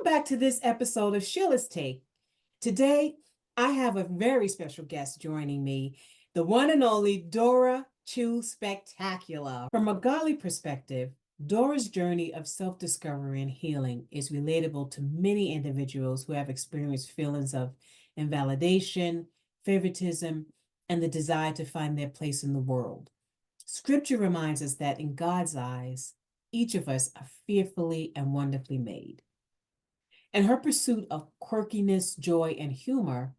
back to this episode of Sheila's Take. Today, I have a very special guest joining me, the one and only Dora Choo Spectacular. From a godly perspective, Dora's journey of self discovery and healing is relatable to many individuals who have experienced feelings of invalidation, favoritism, and the desire to find their place in the world. Scripture reminds us that in God's eyes, each of us are fearfully and wonderfully made. In her pursuit of quirkiness, joy, and humor,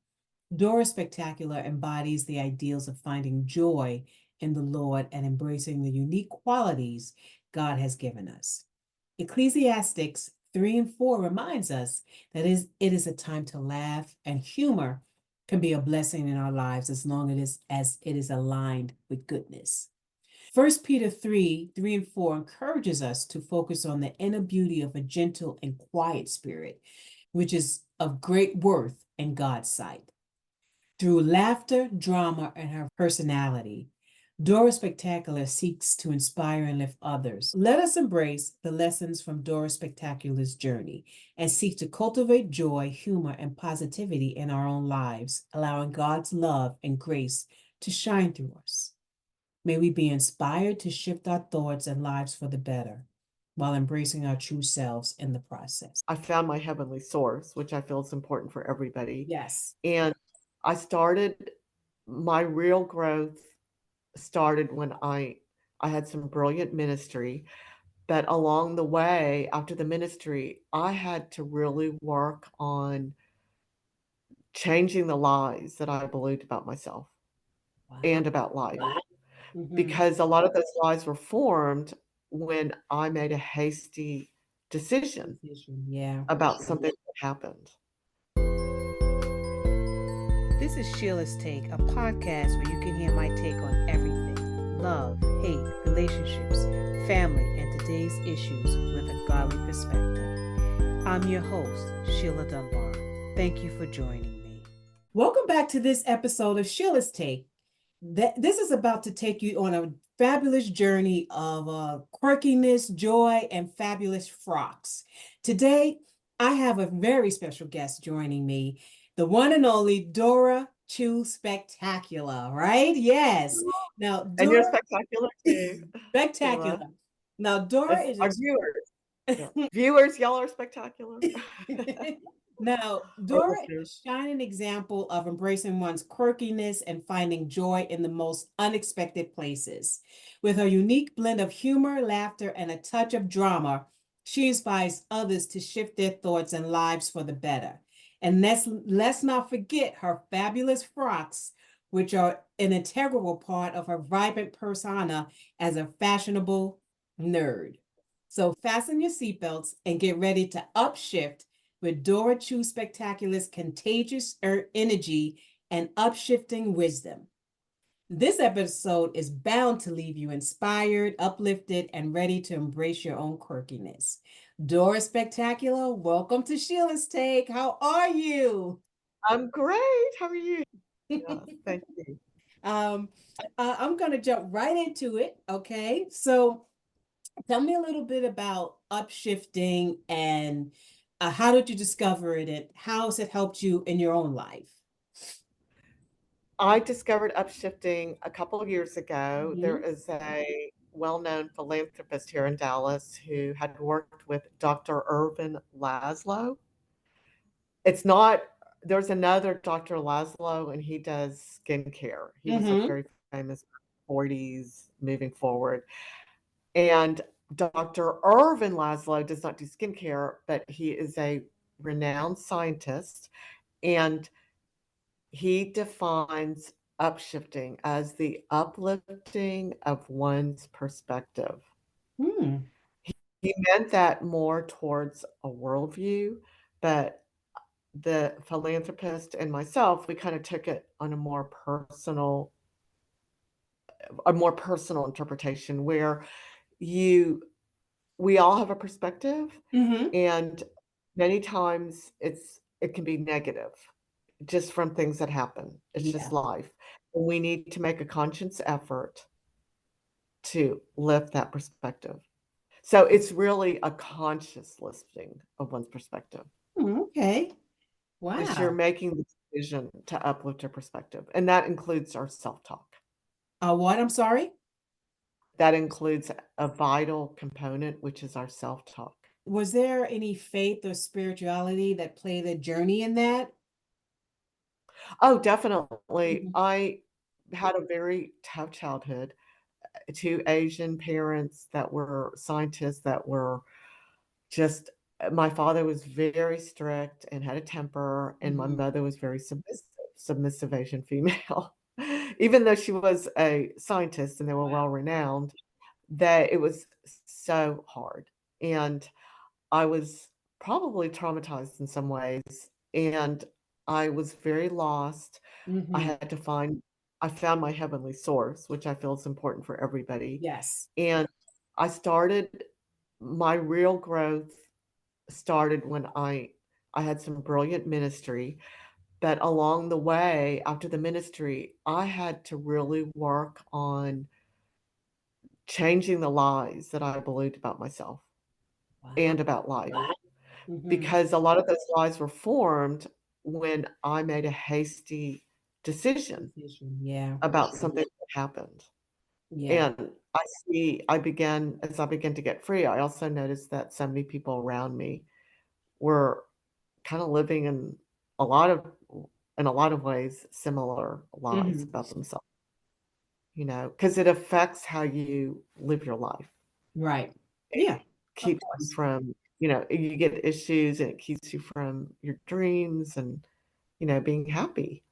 Dora Spectacular embodies the ideals of finding joy in the Lord and embracing the unique qualities God has given us. Ecclesiastes 3 and 4 reminds us that it is a time to laugh, and humor can be a blessing in our lives as long as it is aligned with goodness. 1 Peter 3 and 4 encourages us to focus on the inner beauty of a gentle and quiet spirit, which is of great worth in God's sight. Through laughter, drama, and her personality, Dora Spectacular seeks to inspire and lift others. Let us embrace the lessons from Dora Spectacular's journey and seek to cultivate joy, humor, and positivity in our own lives, allowing God's love and grace to shine through us. May we be inspired to shift our thoughts and lives for the better while embracing our true selves in the process. I found my heavenly source, which I feel is important for everybody. Yes. And my real growth started when I had some brilliant ministry, but along the way, after the ministry, I had to really work on changing the lies that I believed about myself Wow. and about life. Mhm. Because a lot of those lies were formed when I made a hasty decision Yeah. about something that happened. This is Sheila's Take, a podcast where you can hear my take on everything: love, hate, relationships, family, and today's issues with a godly perspective. I'm your host, Sheila Dunbar. Thank you for joining me. Welcome back to this episode of Sheila's Take. This is about to take you on a fabulous journey of quirkiness, joy, and fabulous frocks. Today, I have a very special guest joining me, the one and only Dora Choo Spectacular, right? Yes. Now, And you're Dora, spectacular too, spectacular. Sheila. Now, Dora As is our viewers. Yeah. Viewers, y'all are spectacular. Now, Or Dora listeners. is a shining example of embracing one's quirkiness and finding joy in the most unexpected places. With her unique blend of humor, laughter, and a touch of drama, she inspires others to shift their thoughts and lives for the better. And let's not forget her fabulous frocks, which are an integral part of her vibrant persona as a fashionable nerd. So fasten your seatbelts and get ready to upshift with Dora Choo Spectacular's contagious energy and upshifting wisdom. This episode is bound to leave you inspired, uplifted, and ready to embrace your own quirkiness. Dora Spectacular, welcome to Sheila's Take. How are you? I'm great. How are you? Yes, thank you. Um, I'm going to jump right into it. Okay. So, tell me a little bit about upshifting and how did you discover it and how has it helped you in your own life? I discovered upshifting a couple of years ago. There Mhm. is a well-known philanthropist here in Dallas who had worked with Dr. Irvin Laszlo. It's not, there's another Dr. Laszlo, and he does skincare. He was like Mhm. very famous 40s moving forward. And Dr. Irvin Laszlo does not do skincare, but he is a renowned scientist. And he defines upshifting as the uplifting of one's perspective. Hmm. He meant that more towards a worldview, but the philanthropist and myself, we kind of took it on a more personal interpretation where you we all have a perspective, Mhm. and many times it can be negative just from things that happen. It's just Yeah. life. And we need to make a conscious effort to lift that perspective. So it's really a conscious lifting of one's perspective. Okay. Because you're Wow. making the decision to uplift your perspective, and that includes our self-talk. What? I'm sorry. That includes a vital component, which is our self-talk. Was there any faith or spirituality that played a journey in that? Oh, definitely. Mhm. I had a very tough childhood. 2 Asian parents that were scientists that were just my father was very strict and had a temper, and my Mhm. mother was very submissive Asian female. Even though she was a scientist and they were well Wow. renowned, that it was so hard, and I was probably traumatized in some ways, and I was very lost. I Hmm. had to find I found my heavenly source, which I feel is important for everybody, Yes. and I started my real growth started when I had some brilliant ministry, but along the way, after the ministry, I had to really work on changing the lies that I believed about myself Wow. and about life, Hmm. because a lot of those lies were formed when I made a hasty decision Decision. Yeah. about something that happened. Yeah. And I began as I began to get free, I also noticed that so many people around me were kinda living a lot of in a lot of ways, similar lies Hmm. about themselves, because it affects how you live your life. Right. It Yeah. Of keeps you course. from you get issues, and it keeps you from your dreams and, being happy.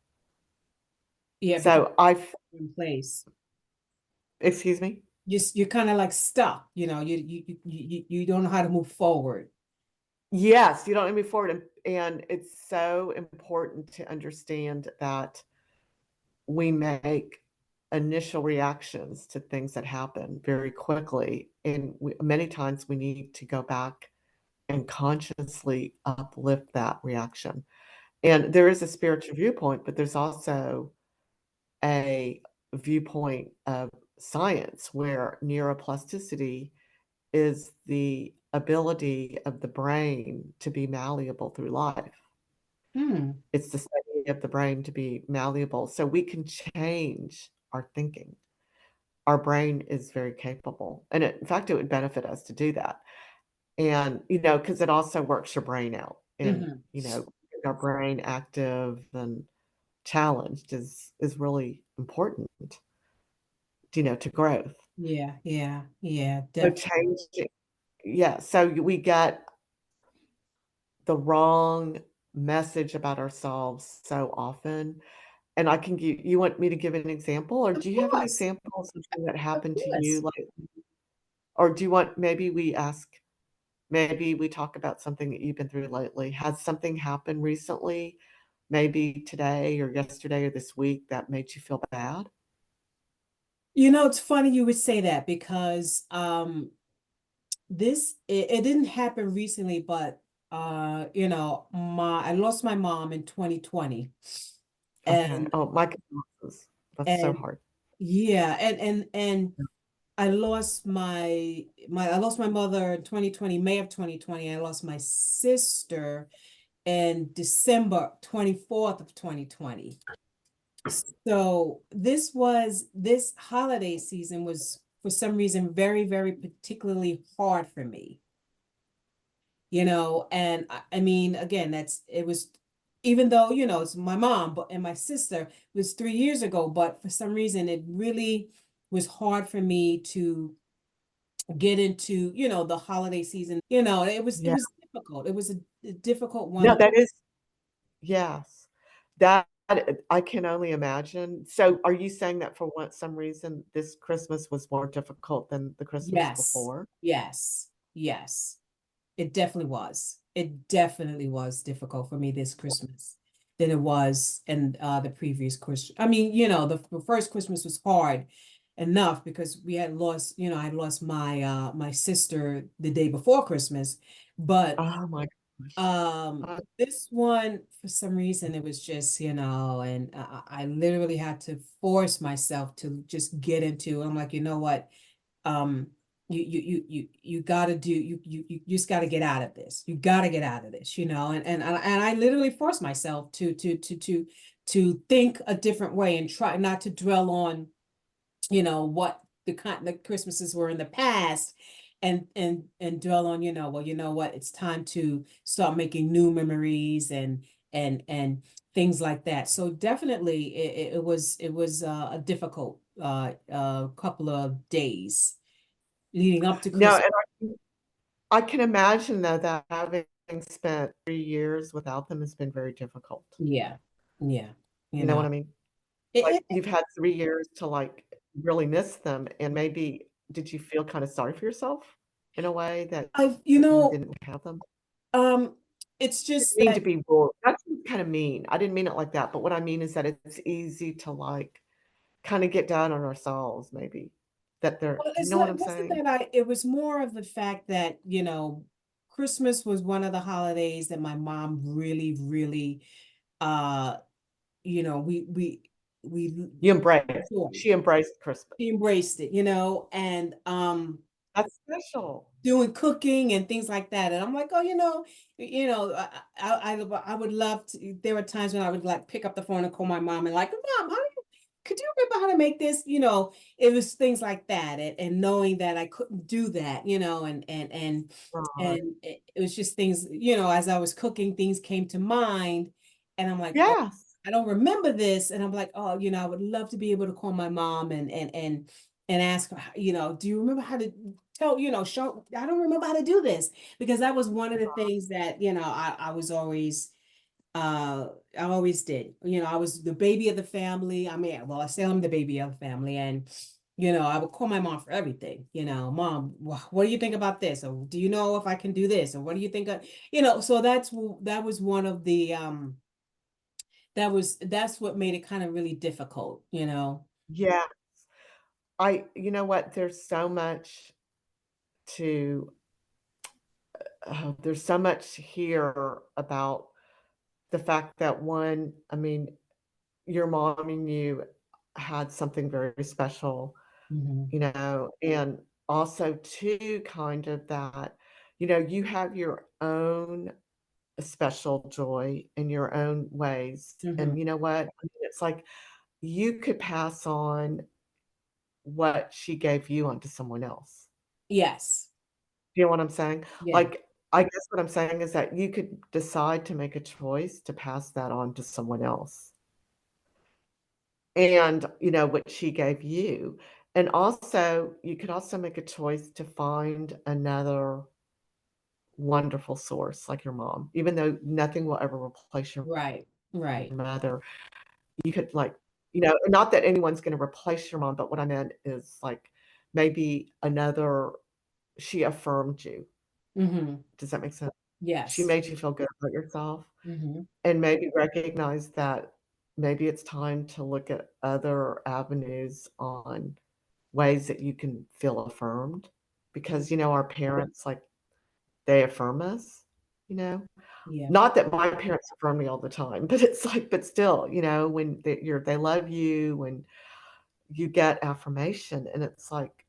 Yeah, because So I've you're in place. excuse me? You're kind of like stuck. You don't know how to move forward. Yes, you don't move forward, and it's so important to understand that we make initial reactions to things that happen very quickly, and many times we need to go back and consciously uplift that reaction. And there is a spiritual viewpoint, but there's also a viewpoint of science where neuroplasticity is the ability of the brain to be malleable through life. Hmm. It's the study of the brain to be malleable, so we can change our thinking. Our brain is very capable, and in fact, it would benefit us to do that. And, because it also works your brain out and, Hmm. our brain active and challenged is really important, to growth. Yeah. Yeah. Yeah. So Definitely. changing yeah, so we get the wrong message about ourselves so often, and I can give you want me to give an example, or Of do you have an course. example of something that Of happened to you, course. like or do you want maybe we talk about something that you've been through lately. Has something happened recently, maybe today or yesterday or this week that made you feel bad? It's funny you would say that because it didn't happen recently, but my I lost my mom in 2020. Okay. And Oh, my condolences. That's so and hard. yeah, and I lost my mother in 2020, May of 2020. I lost my sister in December 24th of 2020. So this holiday season was for some reason very, very particularly hard for me, and I mean, again, it was, even though, it's my mom, but and my sister, it was 3 years ago, but for some reason it really was hard for me to get into, the holiday season. It Yeah. was difficult. It was a difficult No, one. that is yes. That I can only imagine. So, are you saying that for some reason this Christmas was more difficult than the Christmas Yes, before? yes, yes. It definitely was. It definitely was difficult for me this Christmas than it was in the previous Christmas. I mean, the first Christmas was hard enough because we had lost, I had lost my sister the day before Christmas, but Oh my gosh. Uh, this one for some reason it was just, and I literally had to force myself to just get into. I'm like, you know what? you got to do you just got to get out of this. You got to get out of this, and I literally forced myself to think a different way and try not to dwell on, what the Christmases were in the past, and dwell on, well, you know what, it's time to start making new memories and things like that. So definitely it was a difficult couple of days leading up to No, Christmas. and I can imagine though that having spent 3 years without them has been very difficult. Yeah, yeah, you You know what know, I mean? Like, it, you've had 3 years to, like, really miss them, and maybe did you feel kinda sorry for yourself in a way that I've, you didn't have them? um, it's Didn't just mean to that. be rude. That's kinda mean. I didn't mean it like that, but what I mean is that it's easy to, like, kinda get down on ourselves maybe, that they're Well, do you it's know what not, I'm it wasn't saying? that it was more of the fact that, Christmas was one of the holidays that my mom really, really, uh, we You embraced. enjoyed. She embraced Christmas. She embraced it, and That's special. doing cooking and things like that. And I'm like, oh, I would love to. There were times when I would like pick up the phone and call my mom and like, Mom, could you remember how to make this? It was things like that, and knowing that I couldn't do that, Right. and it was just things, as I was cooking, things came to mind, and I'm like, oh, Yes. I don't remember this, and I'm like, oh, I would love to be able to call my mom and ask her, do you remember how to tell, show, I don't remember how to do this, because that was one of the things that, I was always, I always did. I was the baby of the family. I mean, well, I say I'm the baby of the family, and I would call my mom for everything. Mom, what do you think about this? Or do you know if I can do this? Or what do you think of, so that was one of the that's what made it kind of really difficult. Yeah. You know what? To there's so much here about the fact that one, I mean, your mom and you had something very special, Hmm. and also too kind of that, you have your own special joy in your own ways. Hmm. And you know what? I mean, it's like you could pass on what she gave you onto someone else. Yes. You know what I'm saying? Yeah. Like, I guess what I'm saying is that you could decide to make a choice to pass that on to someone else, and, what she gave you. And also, you could also make a choice to find another wonderful source like your mom. Even though nothing will ever replace your Right. Right. mother, you could, like, not that anyone's gonna replace your mom, but what I meant is, like, maybe another she affirmed you. Hmm. Does that make sense? She Yes. made you feel good about yourself, Hmm. and maybe recognize that maybe it's time to look at other avenues on ways that you can feel affirmed because, our parents, like, they affirm us, you know? Yeah. Not that my parents affirm me all the time, but it's like but still, when they love you, when you get affirmation, and it's like,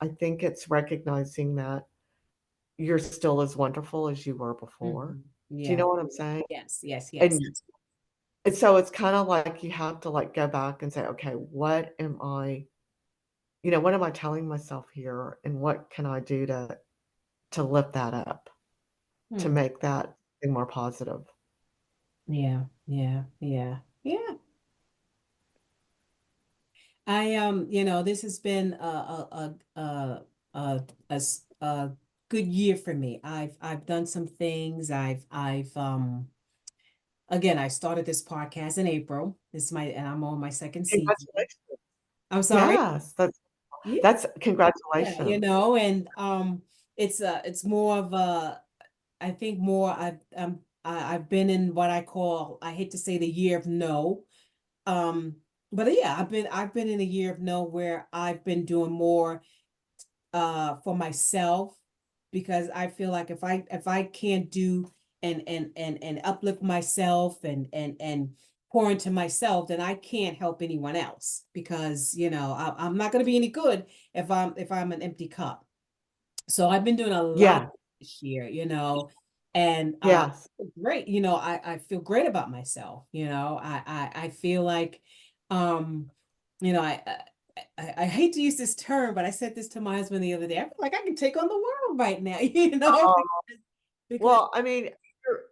I think it's recognizing that you're still as wonderful as you were before. Hmm. Do you Yeah. know what I'm saying? Yes. Yes. Yes. And And so it's kinda like you have to, like, go back and say, "Okay, what am I telling myself here, and what can I do to lift that up, to Hmm. make that thing more positive?" Yeah. Yeah. Yeah. Yeah. This has been a good year for me. I've done some things. Again, I started this podcast in April. And I'm on my second season. Congratulations. I'm sorry. Yes, Yeah, that's yeah, congratulations. and it's more of a, I think more I've been in what I call, I hate to say, the year of no. Um, but yeah, I've been in a year of no, where I've been doing more for myself, because I feel like if I can't do and uplift myself and pour into myself, then I can't help anyone else, because I'm not going to be any good if I'm an empty cup. So I've been doing a lot Yeah. this year, and Yes. great. I feel great about myself. I feel like, um, you know, I hate to use this term, but I said this to my husband the other day. I feel like I can take on the world right now, because Well, I mean,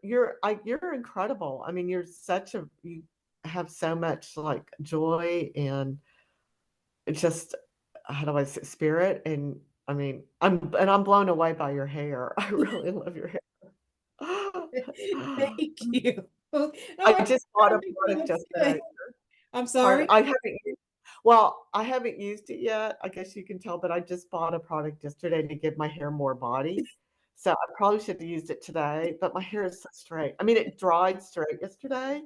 you're incredible. I mean, you have so much, like, joy and just, how do I say, spirit, and, I mean, I'm blown away by your hair. I really love your hair. thank you. Oh, I I just bought a think it product looks yesterday. good. I'm Pardon, sorry. I haven't used it yet, I guess you can tell, but I just bought a product yesterday to give my hair more body. So I probably should have used it today, but my hair is so straight. I mean, it dried straight yesterday.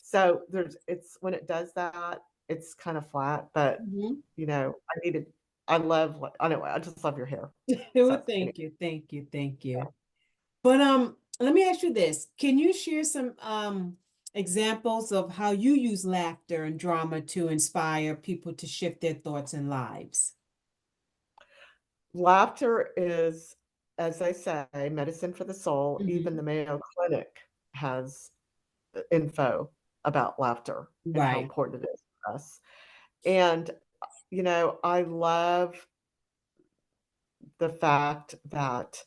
So it's when it does that, it's kind of flat, but Mhm. I needed I love what anyway, I just love your hair. Well, So anyway, thank you, thank you, thank you. But let me ask you this. Can you share some examples of how you use laughter and drama to inspire people to shift their thoughts and lives? laughter is, as they say, medicine for the soul. Even the Hmm. Mayo Clinic has info about laughter and how Right. important it is for us. And, I love the fact that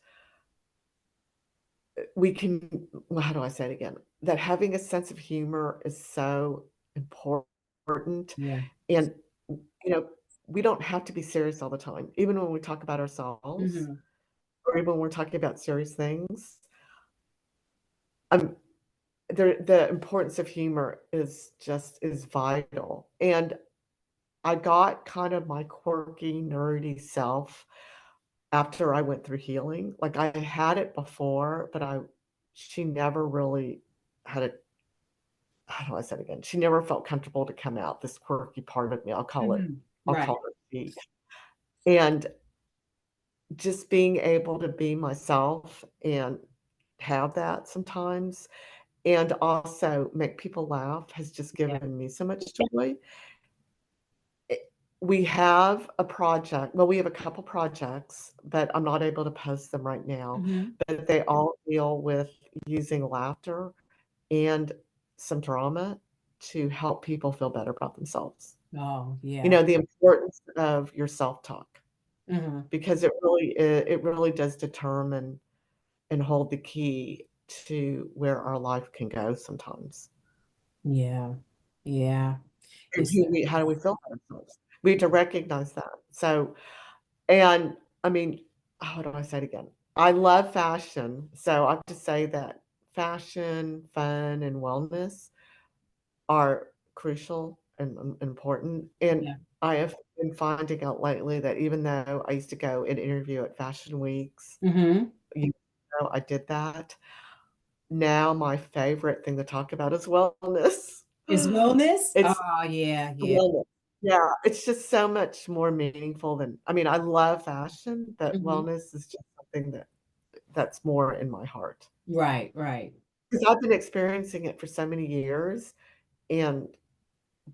we can, well, how do I say it again? That having a sense of humor is so important. Yeah. And, you know, we don't have to be serious all the time, even when we talk about ourselves Hmm. or even when we're talking about serious things. Um, the importance of humor is vital. And I got kind of my quirky, nerdy self after I went through healing. Like, I had it before, but she never really had it. How do I say it again? She never felt comfortable to come out, this quirky part of me. Hmm. I'll Right. call her she. And just being able to be myself and have that sometimes, and also make people laugh has just Yeah. given me so much joy. It we have a project, well, we have a couple projects, but I'm not able to post them right now, Hmm. but they all deal with using laughter and some drama to help people feel better about themselves. Oh, yeah. The importance of your self-talk, Hmm. because it really does determine and hold the key to where our life can go sometimes, Yeah. Yeah. and It's how do we feel about ourselves? We have to recognize that. So, and I mean, how do I say it again? I love fashion, so I have to say that fashion, fun, and wellness are crucial and important. And yeah. I have been finding out lately that even though I used to go and interview at fashion weeks, Hmm. you I did that. Now my favorite thing to talk about is wellness. Is wellness? It's Oh, yeah, yeah. wellness. Yeah, it's just so much more meaningful than, I mean, I love fashion, but Hmm. wellness is just something that's more in my heart. Right, right. Because I've been experiencing it for so many years, and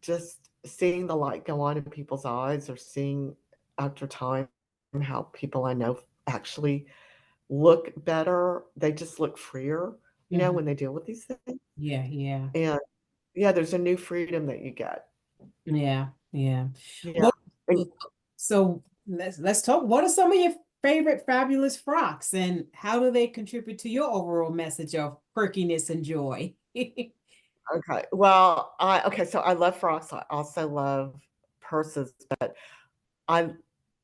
just seeing the light go on in people's eyes, or seeing after time how people I know actually look better, they just look freer, when Hmm. they deal with these things. Yeah, yeah. And yeah, there's a new freedom that you get. Yeah, yeah. Yeah. What, And so let's talk. What are some of your favorite fabulous frocks and how do they contribute to your overall message of quirkiness and joy? okay. Well, so I love frocks. I also love purses, but I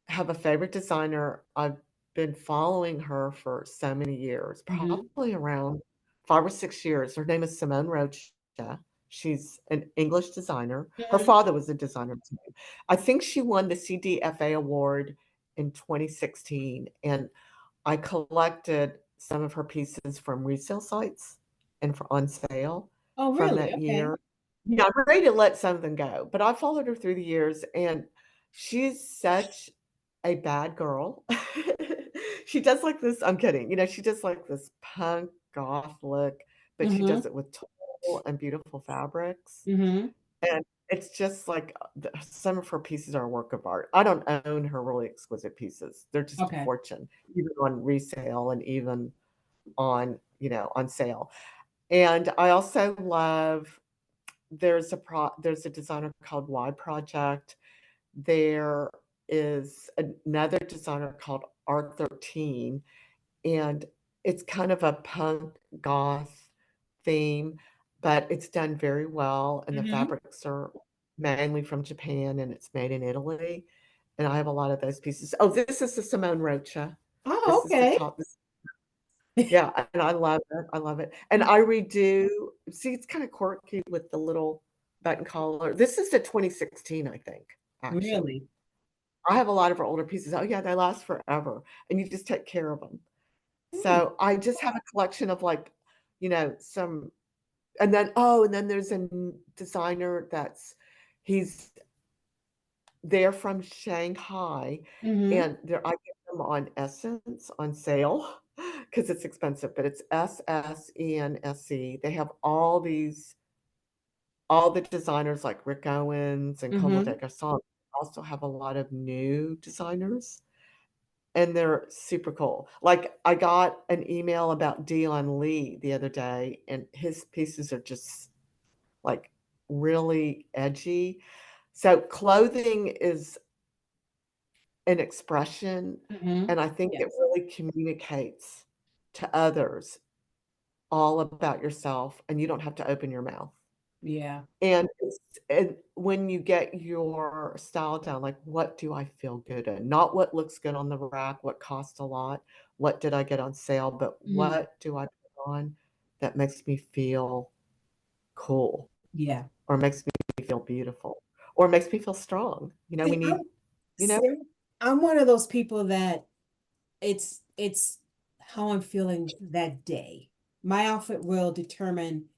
have a favorite designer. I've been following her for so many years, Hmm. probably around 5 or 6 years. Her name is Simone Rocha. She's an English designer. Her Hmm. father was a designer too. I think she won the CDFA award in 2016, and I collected some of her pieces from resale sites and for on sale Oh, from really? that Okay. year. Yeah, I'm ready to let some of them go, but I followed her through the years, and she's such a bad girl. She does like this, I'm kidding, she does like this punk goth look, but she Hmm. does it with tall and beautiful fabrics. Hmm. it's just like some of her pieces are a work of art. I don't own her really exquisite pieces. They're just a Okay. fortune, even on resale and even on, on sale. And I also love there's a designer called Y Project. There is another designer called R13, and it's kind of a punk goth theme, but it's done very well, and the Mm-hmm. fabrics are mainly from Japan, and it's made in Italy, and I have a lot of those pieces. Oh, this is the Simone Rocha. Oh, This is the okay. top. Yeah, and I love it, I love it, and I redo see, it's kinda quirky with the little button collar. This is the 2016, I think, actually. Really? I have a lot of her older pieces. Oh, yeah, they last forever, and you just take care of them. Hmm. So, I just have a collection of, like, some and then there's a designer he's they're from Shanghai, Mm-hmm. and I get them on Essence on sale because it's expensive, but it's SSENSE. They have all the designers like Rick Owens and Comme Mm-hmm. des Garçons also have a lot of new designers, and they're super cool. Like, I got an email about Dion Lee the other day, and his pieces are just, like, really edgy. So, clothing is an expression, Mm-hmm. and I think it Yes. really communicates to others all about yourself, and you don't have to open your mouth. Yeah. And when you get your style down, like, what do I feel good in? Not what looks good on the rack, what cost a lot, what did I get on sale, but Mm-hmm. what do I put on that makes me feel cool Yeah. or makes me feel beautiful or makes me feel strong? We See, need, you know? I'm one of those people that it's how I'm feeling that day. My outfit will determine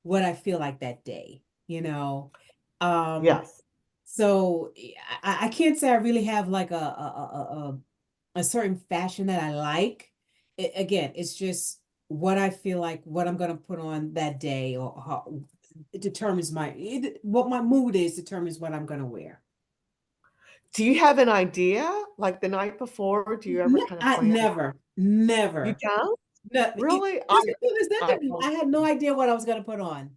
what I feel like that day, you know. Um, Yes. so I can't say I really have like a certain fashion that I like. Again, it's just what I feel like, what I'm gonna put on that day, or how, it determines what my mood is determines what I'm gonna wear. Do you have an idea, like, the night before? Do you ever No, kinda I plan out? never, You never. don't? No, Really? there's I nothing. I had no idea what I was gonna put on.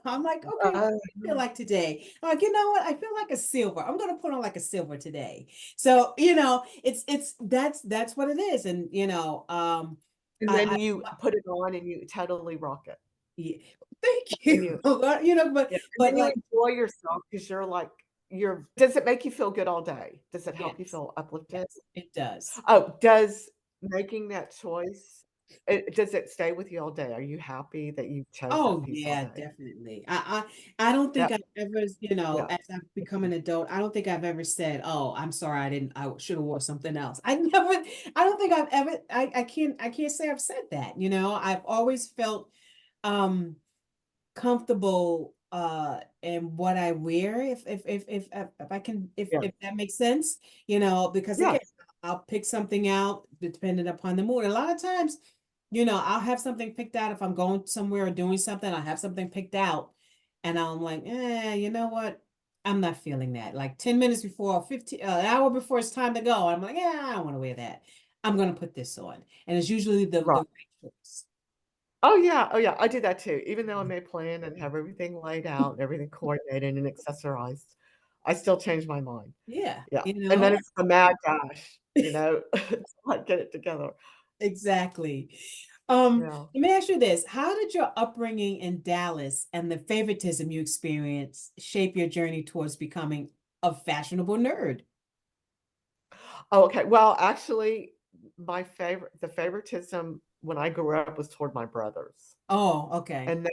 I'm like, okay, what uh, do I feel like today? I'm like, you know what? I feel like a silver. I'm gonna put on like a silver today. So, it's that's what it is. And and then I you put it on and you totally rock it. yeah, thank And you. you But Yeah, and but then you like enjoy yourself because 'cause you're like does it make you feel good all day? Does it help you yes, feel uplifted? yes, it does. Oh, does making that choice does it stay with you all day? Are you happy that you chose that Oh piece all yeah, day? definitely. I don't think Yep, I've ever, yeah. as I've become an adult, I don't think I've ever said, "Oh, I'm sorry, I should have wore something else." I never, I don't think I've ever, I can't say I've said that. I've always felt um comfortable in what I wear, if I can, Yeah. if that makes sense, because again, Yes. I'll pick something out depending upon the mood. A lot of times, I'll have something picked out if I'm going somewhere or doing something. I have something picked out, and I'm like, you know what? I'm not feeling that. Like 10 minutes before, 15, an hour before it's time to go, I'm like, yeah, I don't want to wear that. I'm gonna put this on, and it's usually the Right. right choice. Oh, yeah, I do that too. Even though I may plan and have everything laid out and everything coordinated and accessorized, I still change my mind. Yeah, Yeah, and then it's the mad dash, to, like, get it together. exactly. Yeah. Let me ask you this. How did your upbringing in Dallas and the favoritism you experienced shape your journey towards becoming a fashionable nerd? Oh, okay. Well, actually, the favoritism when I grew up was toward my brothers, Oh, okay. and that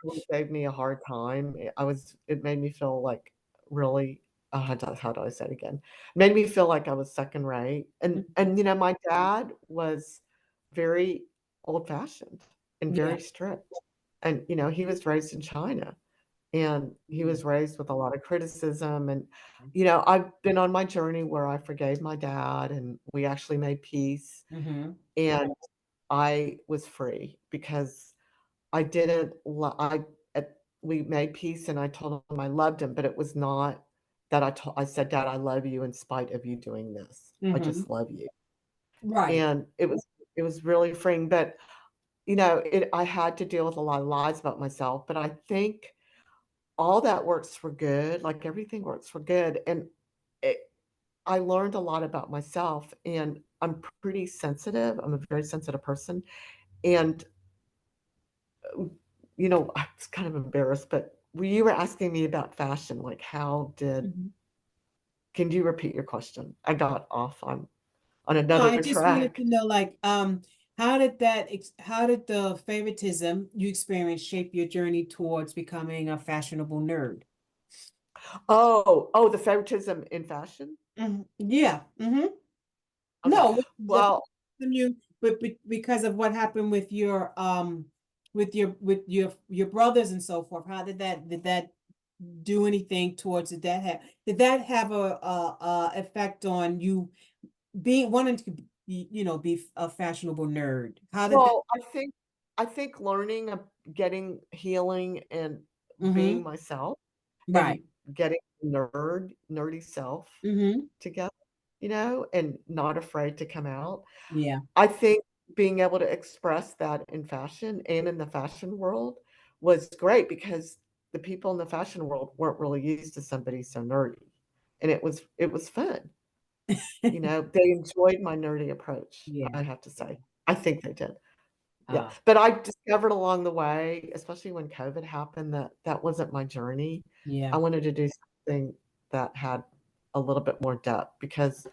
really gave me a hard time. It made me feel like really, how do I say it again? Made me feel like I was second rate. Mhm. My dad was very old-fashioned and Yeah. very strict. And, he was raised in China. And he Mm. was raised with a lot of criticism, and, I've been on my journey where I forgave my dad, and we actually made peace, Mm-hmm. and I was free because I didn't li I at we made peace, and I told him I loved him, but it was not that I said, "Dad, I love you in spite of you doing this. I Mm-hmm. just love you." Right. And it was really freeing, but, I had to deal with a lot of lies about myself, but I think all that works for good, like, everything works for good, and it I learned a lot about myself, and I'm pretty sensitive. I'm a very sensitive person, and, I was kind of embarrassed, but when you were asking me about fashion, like, Mhm. can you repeat your question? I got off on No, another I just wanted track. to know, like, how did the favoritism you experienced shape your journey towards becoming a fashionable nerd? Oh, the favoritism in fashion? Yeah. Okay. No, the Well, favoritism you, but because of what happened with your brothers and so forth. How did that do anything towards did that have a effect on you being wanting to be, be a fashionable nerd? How did that? well, I think learning, getting healing and being Mm-hmm. myself and Right. getting nerdy self Mm-hmm. together, and not afraid to come out. Yeah. I think being able to express that in fashion and in the fashion world was great because the people in the fashion world weren't really used to somebody so nerdy. And it was fun. They enjoyed my nerdy approach, Yeah. I have to say. I think they did. Yeah, Uh, but I discovered along the way, especially when COVID happened, that that wasn't my journey. I yeah. wanted to do something that had a little bit more depth because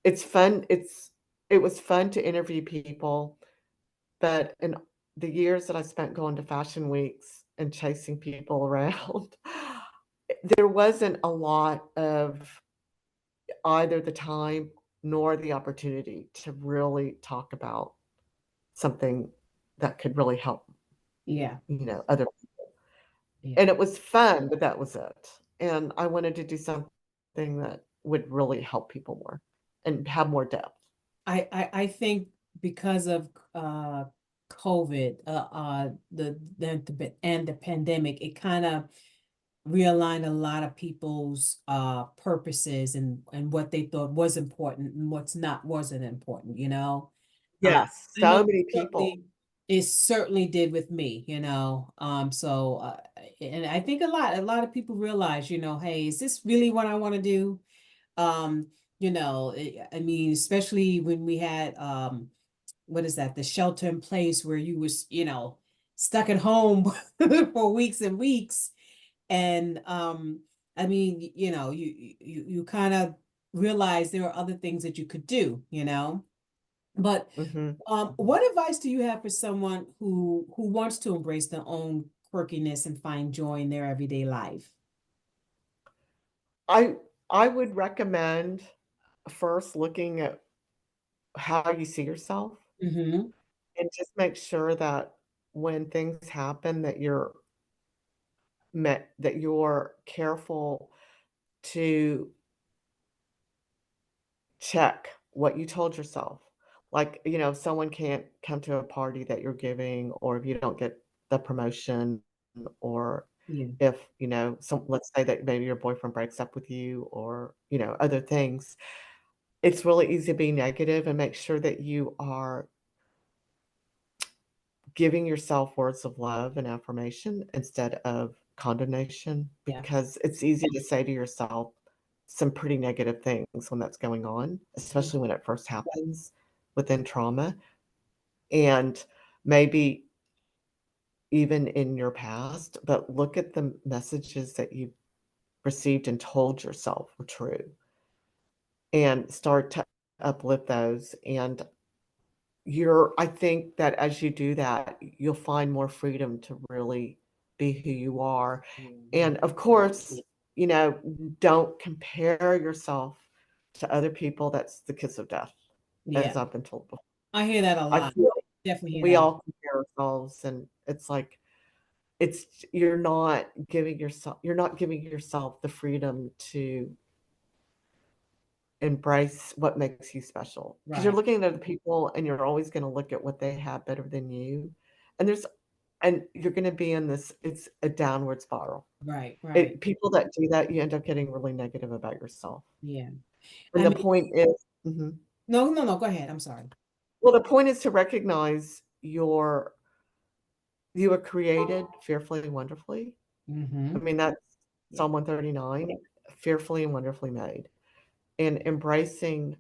it's fun. It was fun to interview people, but in the years that I spent going to fashion weeks and chasing people around, there wasn't a lot of either the time nor the opportunity to really talk about something that could really help, Yeah. other, Yeah. and it was fun, but that was it. And I wanted to do something that would really help people more and have more depth. I think because of COVID, and the pandemic, it kind of realigned a lot of people's purposes and what they thought was important and what's not wasn't important, Yes, I know so many people. it certainly did with me, so and I think a lot of people realize, hey, is this really what I want to do? Um, I mean, especially when we had what is that, the shelter in place where you was, stuck at home for weeks and weeks. And I mean, you kind of realize there are other things that you could do, But Mhm. what advice do you have for someone who wants to embrace their own quirkiness and find joy in their everyday life? I I would recommend first looking at how you see yourself Mm-hmm. and just make sure that when things happen that you're careful to check what you told yourself. Like, if someone can't come to a party that you're giving, or if you don't get the promotion, or Yeah. if, let's say that maybe your boyfriend breaks up with you, or, other things, it's really easy to be negative, and make sure that you are giving yourself words of love and affirmation instead of condemnation, Yeah. because it's easy to say to yourself some pretty negative things when that's going on, Yeah. especially when it first happens within trauma. And maybe even in your past, but look at the messages that you received and told yourself were true, and start to uplift those. And I think that as you do that, you'll find more freedom to really be who you are. And of course, you know, don't compare yourself to other people. That's the kiss of death, Yeah. as I've been told before. I hear that a I lot. feel Definitely hear we that. all compare ourselves, and it's like you're not giving yourself the freedom to embrace what makes you special, because you're Right. looking at other people and you're always going to look at what they have better than you. And there's and you're going to be in this, it's a downward spiral. Right, right. People that do that, you end up getting really negative about yourself. Yeah. And I the mean, point is, mhm. no, no, no, go ahead. I'm sorry. Well, the point is to recognize you were created fearfully and wonderfully. I Mm-hmm. mean, that's Yeah. Psalm 139, fearfully and wonderfully made. And embracing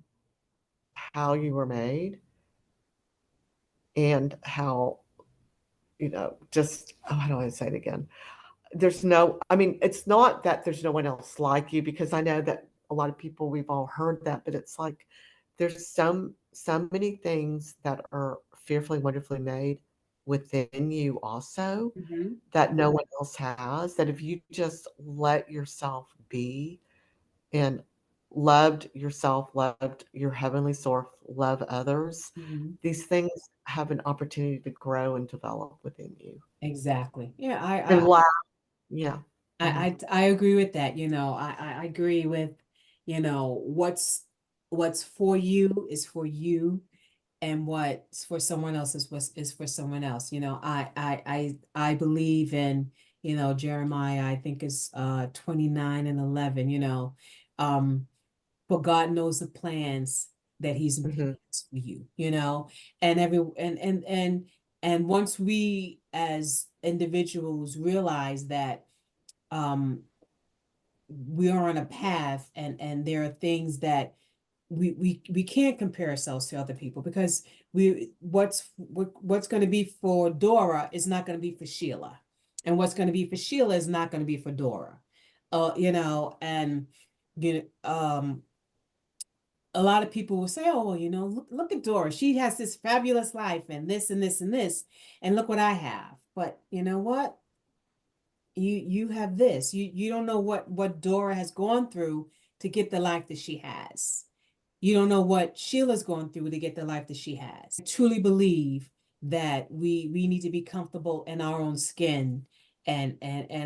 how you were made and how, just, oh, how do I say it again? I mean, it's not that there's no one else like you, because I know that a lot of people, we've all heard that, but it's like there's so many things that are fearfully, wonderfully made within you also Mm-hmm. that no one else has, that if you just let yourself be and loved yourself, loved your heavenly source, love others, Mm-hmm. these things have an opportunity to grow and develop within you. Exactly. Yeah, And laugh, yeah. Mhm. I agree with that. I agree with, what's for you is for you, and what's for someone else is for someone else. I believe in, Jeremiah, I think is 29 and 11, for God knows the plans that he Mhm. has for you, and every and once we as individuals realize that um we are on a path, and there are things that we can't compare ourselves to other people, because what's going to be for Dora is not going to be for Sheila, and what's going to be for Sheila is not going to be for Dora. And a lot of people will say, oh, well, look at Dora, she has this fabulous life and this and this and this, and look what I have. But you know what, you have this. You don't know what Dora has gone through to get the life that she has. You don't know what Sheila's going through to get the life that she has. I truly believe that we need to be comfortable in our own skin, and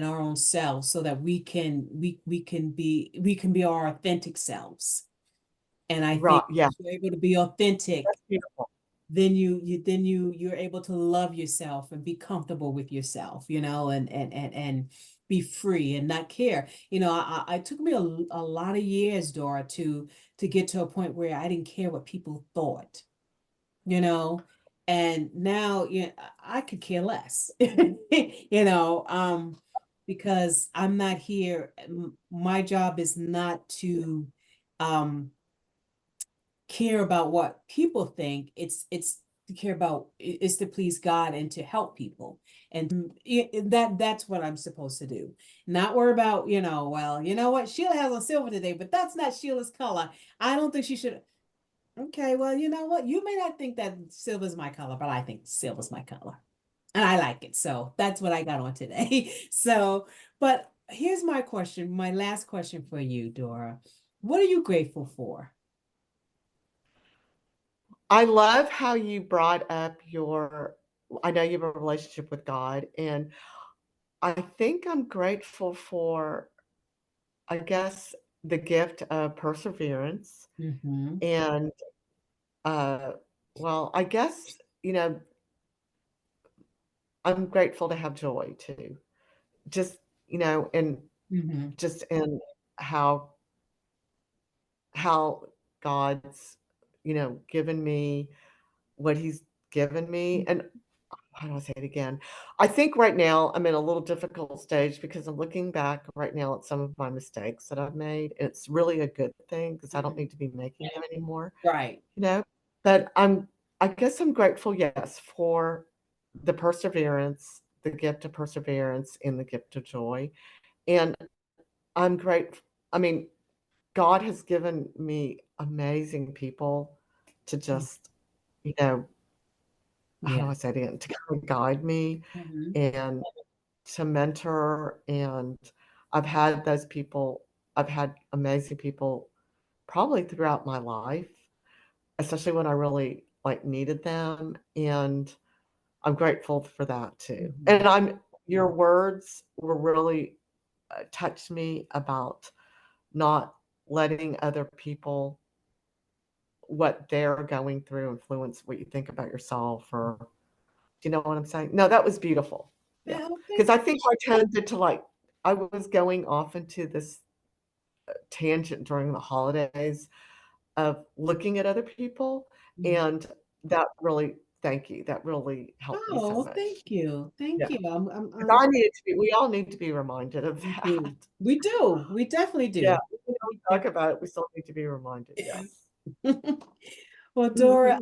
our own selves, so that we can be our authentic selves. And I Right, think yeah, if you're able to be authentic, that's beautiful. then you're able to love yourself and be comfortable with yourself, and be free and not care. It took me a lot of years, Dora, to get to a point where I didn't care what people thought, you know, and now, I could care less, because I'm not here. My job is not to um care about what people think. It's to care about, is to please God and to help people. And that's what I'm supposed to do. Not worry about, well, you know what? Sheila has on silver today, but that's not Sheila's color. I don't think she should. Okay, well, you know what? You may not think that silver's my color, but I think silver's my color. And I like it. So that's what I got on today. So, but here's my question, my last question for you, Dora. What are you grateful for? I love how you brought up I know you have a relationship with God, and I think I'm grateful for, I guess, the gift of perseverance Mm-hmm. and, uh, well, I guess, I'm grateful to have joy too. Just, and Mm-hmm. just in how how God's, given me what he's given me. And how do I say it again? I think right now I'm in a little difficult stage because I'm looking back right now at some of my mistakes that I've made. And it's really a good thing because I don't Mm-hmm. need to be making them anymore, Right. you know? But I guess I'm grateful, yes, for the perseverance, the gift of perseverance and the gift of joy. And I'm grateful. I mean, God has given me amazing people to just, you know, how do Yeah. I say it again? To kind of guide me Mm-hmm. and to mentor. And I've had those people, I've had amazing people probably throughout my life, especially when I really like needed them. And I'm grateful for that too. Mm-hmm. And your words were really touched me about not letting other people, what they're going through, influence what you think about yourself, or Do you know what I'm saying? No, that was beautiful. Yeah. Oh, Because thank I think I tended to like, I was going off into this tangent during the holidays of looking at other people. you. And that really, thank you. That really helped me so Oh, much. thank you. Yeah. Thank you. 'Cause I needed to be, we all need to be reminded of We that. do. We do. We definitely Yeah. do. Even though we We talk about it, we still need to be reminded. Yes. do. Well, Dora,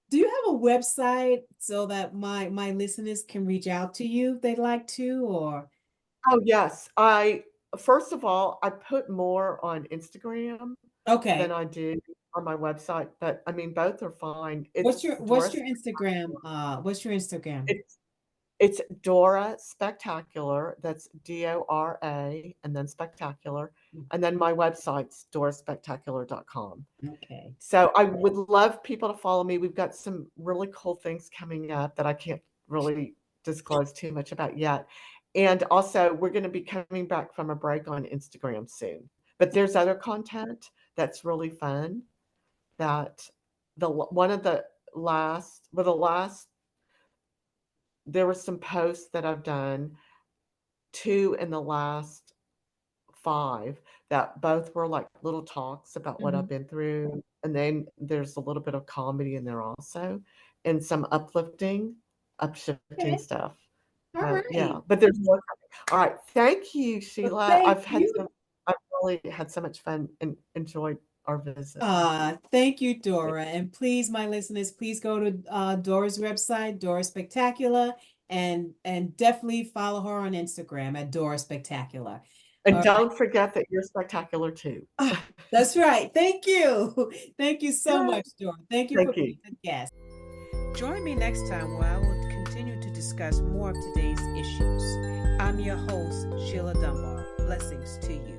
do you have a website so that my listeners can reach out to you if they'd like to, or Oh, yes. First of all, I put more on Instagram than okay. I do on my website, but I mean, both are fine. What's It's your what's Doris. your Instagram? What's your Instagram? It's Dora Spectacular. That's Dora and then Spectacular. And then my website's doraspectacular.com. Okay. So I would love people to follow me. We've got some really cool things coming up that I can't really disclose too much about yet. And also, we're going to be coming back from a break on Instagram soon. But there's other content that's really fun that one of the last, well, the last, there were some posts that I've done, two in the last 5 that both were like little talks about what I've Mhm. been through, and then there's a little bit of comedy in there also, and some uplifting, upshifting Okay. stuff. All Yeah, right. but there's more coming. All right, thank you, Well, Sheila. thank you. I've really had so much fun and enjoyed our visit. Thank you, Dora. And please, my listeners, please go to Dora's website, Dora Spectacular, and definitely follow her on Instagram at Dora Spectacular. And All right. don't forget that you're spectacular too. That's right. Thank you. Thank you so Yay. much, Dora. Thank you for Thank being you. a guest. Join me next time where I will continue to discuss more of today's issues. I'm your host, Sheila Dunbar. Blessings to you.